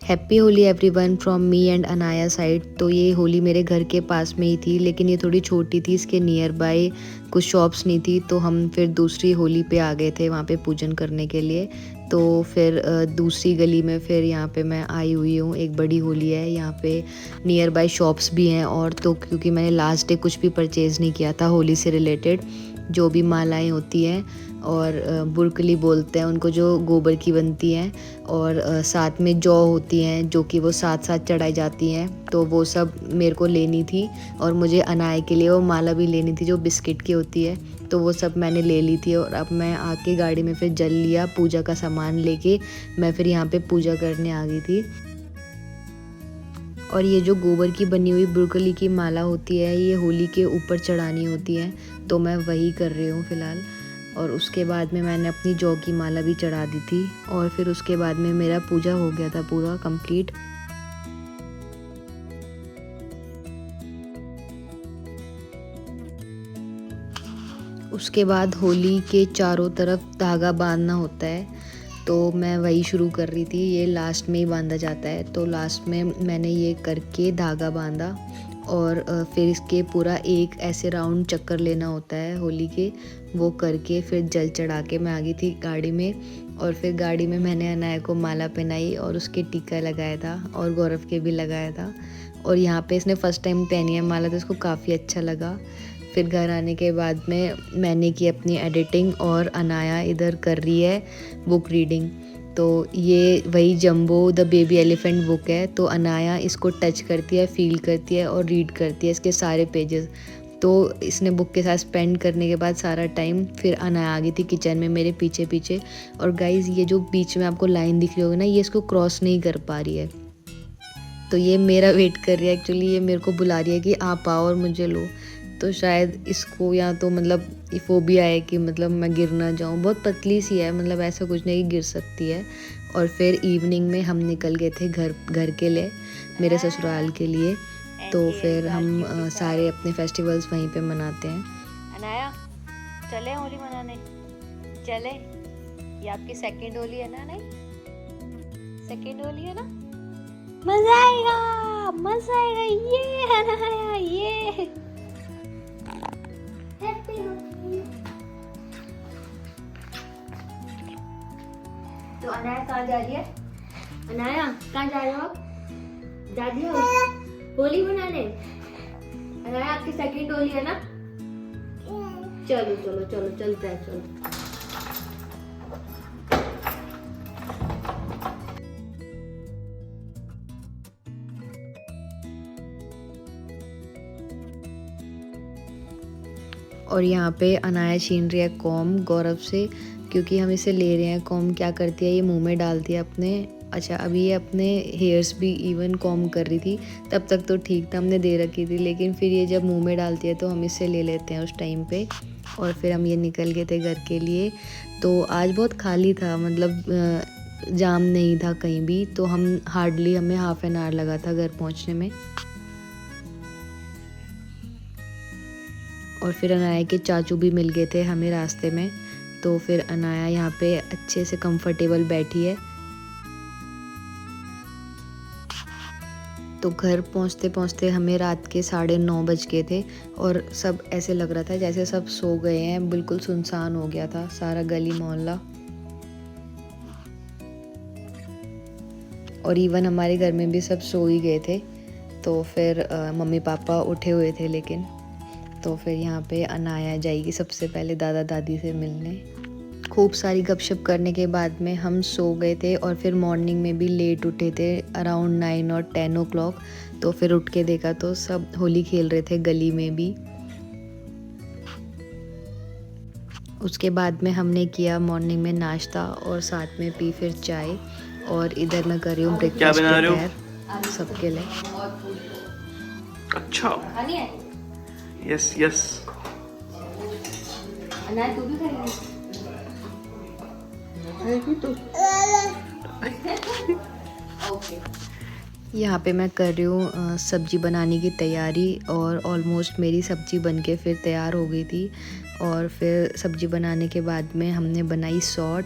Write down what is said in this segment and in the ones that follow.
Happy Holi everyone from me and Anaya side. तो ये होली मेरे घर के पास में ही थी, लेकिन ये थोड़ी छोटी थी, इसके नियर बाय कुछ शॉप्स नहीं थी, तो हम फिर दूसरी होली पे आ गए थे वहाँ पे पूजन करने के लिए। तो फिर दूसरी गली में फिर यहाँ पे मैं आई हुई हूँ। एक बड़ी होली है यहाँ पे, नियर बाय शॉप्स भी हैं। और तो क्योंकि मैंने लास्ट डे कुछ भी परचेज़ नहीं किया था होली से रिलेटेड, जो भी मालाएं होती हैं और बुरकली बोलते हैं उनको, जो गोबर की बनती हैं, और साथ में जौ होती हैं जो कि वो साथ साथ चढ़ाई जाती हैं, तो वो सब मेरे को लेनी थी। और मुझे अनाया के लिए वो माला भी लेनी थी जो बिस्किट की होती है, तो वो सब मैंने ले ली थी। और अब मैं आके गाड़ी में फिर जल लिया, पूजा का सामान लेके मैं फिर यहाँ पे पूजा करने आ गई थी। और ये जो गोबर की बनी हुई बुरकली की माला होती है, ये होली के ऊपर चढ़ानी होती है, तो मैं वही कर रही हूँ फ़िलहाल। और उसके बाद में मैंने अपनी जौ की माला भी चढ़ा दी थी, और फिर उसके बाद में मेरा पूजा हो गया था पूरा कंप्लीट। उसके बाद होली के चारों तरफ धागा बांधना होता है, तो मैं वही शुरू कर रही थी। ये लास्ट में ही बांधा जाता है, तो लास्ट में मैंने ये करके धागा बांधा। और फिर इसके पूरा एक ऐसे राउंड चक्कर लेना होता है होली के, वो करके फिर जल चढ़ा के मैं आ गई थी गाड़ी में। और फिर गाड़ी में मैंने अनाया को माला पहनाई और उसके टीका लगाया था, और गौरव के भी लगाया था। और यहाँ पे इसने फ़र्स्ट टाइम पहनी है माला, तो इसको काफ़ी अच्छा लगा। फिर घर आने के बाद में मैंने की अपनी एडिटिंग, और अनाया इधर कर रही है बुक रीडिंग। तो ये वही jumbo the baby elephant book है, तो अनाया इसको टच करती है, फील करती है और रीड करती है इसके सारे पेजेस। तो इसने बुक के साथ स्पेंड करने के बाद सारा टाइम, फिर अनाया आ गई थी किचन में मेरे पीछे पीछे। और गाइज़, ये जो बीच में आपको लाइन दिख रही होगी ना, ये इसको क्रॉस नहीं कर पा रही है, तो ये मेरा वेट कर रही है। एक्चुअली ये मेरे को बुला रही है कि आप आओ और मुझे लो। तो शायद इसको या तो मतलब फोबिया है कि मतलब मैं गिर ना जाऊँ। बहुत पतली सी है, मतलब ऐसा कुछ नहीं कि गिर सकती है। और फिर इवनिंग में हम निकल गए थे घर के लिए, मेरे ससुराल के लिए। तो फिर हम सारे अपने फेस्टिवल्स वहीं पे मनाते हैं। अनाया, चले होली मनाने? चले? ये आपकी सेकंड होली है ना? नहीं, सेकंड होली है ना? मजा आएगा, मजा आएगा। ये अनाया, ये तो अनाया कहाँ जा रही है? अनाया कहाँ जा रहे हो आप? दादी हो होली मनाने? अनाया, आपकी सेकंड होली है ना? चलो चलो चलो, चलते हैं, चलो। और यहाँ पे अनाया छीन रही है कॉम गौरव से, क्योंकि हम इसे ले रहे हैं। कॉम क्या करती है, ये मुंह में डालती है अपने। अच्छा, अभी ये अपने हेयर्स भी इवन कॉम कर रही थी, तब तक तो ठीक था, हमने दे रखी थी। लेकिन फिर ये जब मुंह में डालती है तो हम इसे ले लेते हैं उस टाइम पे। और फिर हम ये निकल गए थे घर के लिए। तो आज बहुत खाली था, मतलब जाम नहीं था कहीं भी, तो हमें हाफ एन आवर लगा था घर पहुँचने में। और फिर अनाया के चाचू भी मिल गए थे हमें रास्ते में, तो फिर अनाया यहाँ पे अच्छे से कंफर्टेबल बैठी है। तो घर पहुँचते पहुँचते हमें रात के 9:30 बज गए थे, और सब ऐसे लग रहा था जैसे सब सो गए हैं। बिल्कुल सुनसान हो गया था सारा गली मोहल्ला, और इवन हमारे घर में भी सब सो ही गए थे। तो फिर मम्मी पापा उठे हुए थे, लेकिन तो फिर यहाँ पे अनाया जाएगी सबसे पहले दादा दादी से मिलने। खूब सारी गपशप करने के बाद में हम सो गए थे, और फिर मॉर्निंग में भी लेट उठे थे, अराउंड 9 और 10 ओ क्लॉक। तो फिर उठ के देखा तो सब होली खेल रहे थे गली में भी। उसके बाद में हमने किया मॉर्निंग में नाश्ता, और साथ में पी फिर चाय। और इधर मैं कर रही हूँ ब्रेकफास्ट प्रिपेयर सबके लिए। अच्छा, खानी है? Yes yes. अनाया, तू भी खाएगी? ओके। यहाँ पे मैं कर रही हूँ सब्जी बनाने की तैयारी, और ऑलमोस्ट मेरी सब्जी बनके फिर तैयार हो गई थी। और फिर सब्जी बनाने के बाद में हमने बनाई सॉट,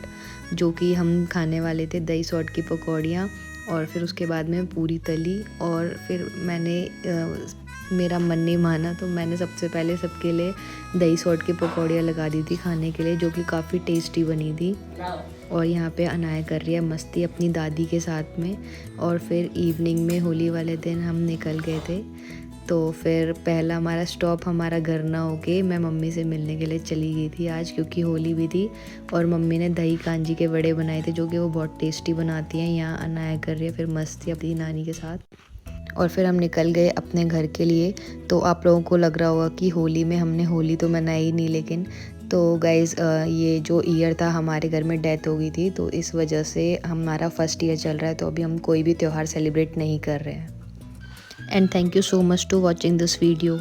जो कि हम खाने वाले थे, दही सॉट की पकौड़ियाँ। और फिर उसके बाद में पूरी तली और फिर मैंने मेरा मन नहीं माना तो मैंने सबसे पहले सबके लिए दही सॉल्ट की पकौड़ियाँ लगा दी थी खाने के लिए, जो कि काफ़ी टेस्टी बनी थी। और यहाँ पे अनाया कर रही है मस्ती अपनी दादी के साथ में। और फिर इवनिंग में होली वाले दिन हम निकल गए थे, तो फिर पहला हमारा स्टॉप हमारा घर ना होके मैं मम्मी से मिलने के लिए चली गई थी आज, क्योंकि होली भी थी और मम्मी ने दही कांजी के वड़े बनाए थे जो कि वो बहुत टेस्टी बनाती हैं। यहाँ अनाया कर रही है फिर मस्ती अपनी नानी के साथ। और फिर हम निकल गए अपने घर के लिए। तो आप लोगों को लग रहा होगा कि होली में हमने होली तो मनाई नहीं, लेकिन तो गाइज़ ये जो ईयर था हमारे घर में डेथ हो गई थी, तो इस वजह से हमारा फर्स्ट ईयर चल रहा है, तो अभी हम कोई भी त्यौहार सेलिब्रेट नहीं कर रहे हैं। And thank you so much to watching this video.